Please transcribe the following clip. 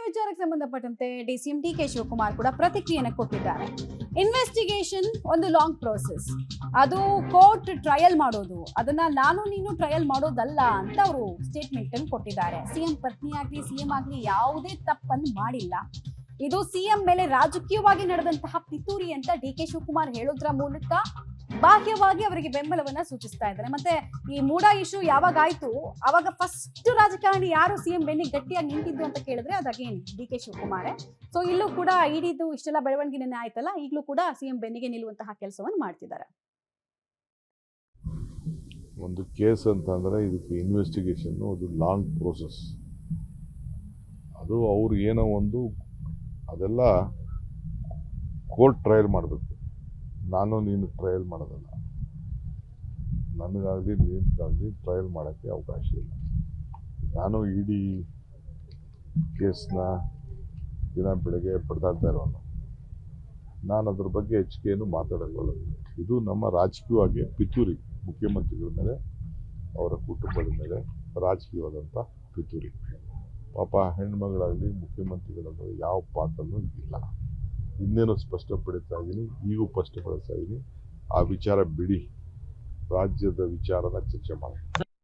ವಿಚಾರಕ್ಕೆ ಸಂಬಂಧಪಟ್ಟಂತೆ DCM DK Shivakumar ಕೂಡ ಪ್ರತಿಕ್ರಿಯೆಯನ್ನು ಕೊಟ್ಟಿದ್ದಾರೆ. ಇನ್ವೆಸ್ಟಿಗೇಷನ್ ಒಂದು ಲಾಂಗ್ ಪ್ರೋಸೆಸ್, ಅದು ಕೋರ್ಟ್ ಟ್ರಯಲ್ ಮಾಡೋದು, ಅದನ್ನ ನಾನು ನೀನು ಟ್ರಯಲ್ ಮಾಡೋದಲ್ಲ ಅಂತ ಅವರು ಸ್ಟೇಟ್ಮೆಂಟ್ ಅನ್ನು ಕೊಟ್ಟಿದ್ದಾರೆ. ಸಿಎಂ ಪತ್ನಿ ಆಗ್ಲಿ ಸಿಎಂ ಆಗ್ಲಿ ಯಾವುದೇ ತಪ್ಪನ್ನು ಮಾಡಿಲ್ಲ, ಇದು ಸಿಎಂ ಮೇಲೆ ರಾಜಕೀಯವಾಗಿ ನಡೆದಂತಹ ಪಿತೂರಿ ಅಂತ ಡಿಕೆ ಶಿವಕುಮಾರ್ ಹೇಳೋದ್ರ ಮೂಲಕ ಬಾಹ್ಯವಾಗಿ ಅವರಿಗೆ ಬೆಂಬಲವನ್ನ ಸೂಚಿಸ್ತಾ ಇದ್ದಾರೆ. ಮತ್ತೆ ಈ ಮೂಡಾ ಇಶ್ಯೂ ಯಾವಾಗ ಆಯ್ತು ಅವಾಗ ಫಸ್ಟ್ ರಾಜಕಾರಣಿ ಯಾರು ಸಿಎಂ ಬೆನ್ನಿಗೆ ಗಟ್ಟಿಯಾಗಿ ನಿಂತಿದ್ದು ಅಂತ ಕೇಳಿದ್ರೆ ಅದು ಅಗೇನ್ ಡಿಕೆ ಶಿವಕುಮಾರ್. ಸೊ ಇಲ್ಲೂ ಕೂಡ ಇಡಿದು ಇಷ್ಟೆಲ್ಲ ಬೆಳವಣಿಗೆ ನೆನೆ ಆಯ್ತಲ್ಲ, ಈಗಲೂ ಕೂಡ ಸಿಎಂ ಬೆನ್ನಿಗೆ ನಿಲ್ಲುವಂತಹ ಕೆಲಸವನ್ನು ಮಾಡ್ತಿದ್ದಾರೆ. ಒಂದು ಕೇಸ್ ಅಂತಂದ್ರೆ ಇದಕ್ಕೆ ಇನ್ವೆಸ್ಟಿಗೇಷನ್ ಅದು ಲಾಂಗ್ ಪ್ರೋಸೆಸ್. ಅದು ಅವ್ರು ಏನೋ ಒಂದು ಅದೆಲ್ಲ ಕೋರ್ಟ್ ಟ್ರಯಲ್ ಮಾಡಬೇಕು, ನಾನು ನೀನು ಟ್ರಯಲ್ ಮಾಡೋದಲ್ಲ. ನನಗಾಗಲಿ ನೀನಿಗಾಗಲಿ ಟ್ರಯಲ್ ಮಾಡೋಕ್ಕೆ ಅವಕಾಶ ಇಲ್ಲ. ನಾನು ಇಡೀ ಕೇಸ್ನ ದಿನ ಬೆಳಗ್ಗೆ ಪಡೆದಾಡ್ತಾ ಇರೋನು, ನಾನು ಅದ್ರ ಬಗ್ಗೆ ಹೆಚ್ಚಿಗೆಯನ್ನು ಮಾತಾಡೋಲ್ಲ. ಇದು ನಮ್ಮ ರಾಜಕೀಯವಾಗಿ ಪಿತೂರಿ, ಮುಖ್ಯಮಂತ್ರಿಗಳ ಮೇಲೆ ಅವರ ಕುಟುಂಬದ ಮೇಲೆ ರಾಜಕೀಯವಾದಂಥ ಪಿತೂರಿ. ಪಾಪ ಹೆಣ್ಮಗಳಾಗಲಿ ಮುಖ್ಯಮಂತ್ರಿಗಳಾಗಲಿ ಯಾವ ಪಾತ್ರನೂ ಇಲ್ಲ. ಇನ್ನೇನು ಸ್ಪಷ್ಟಪಡಿಸ್ತಾ ಇದ್ದೀನಿ, ಈಗೂ ಸ್ಪಷ್ಟಪಡಿಸ್ತಾ ಇದ್ದೀನಿ, ಆ ವಿಚಾರ ಬಿಡಿ, ರಾಜ್ಯದ ವಿಚಾರನ ಚರ್ಚೆ ಮಾಡಿ.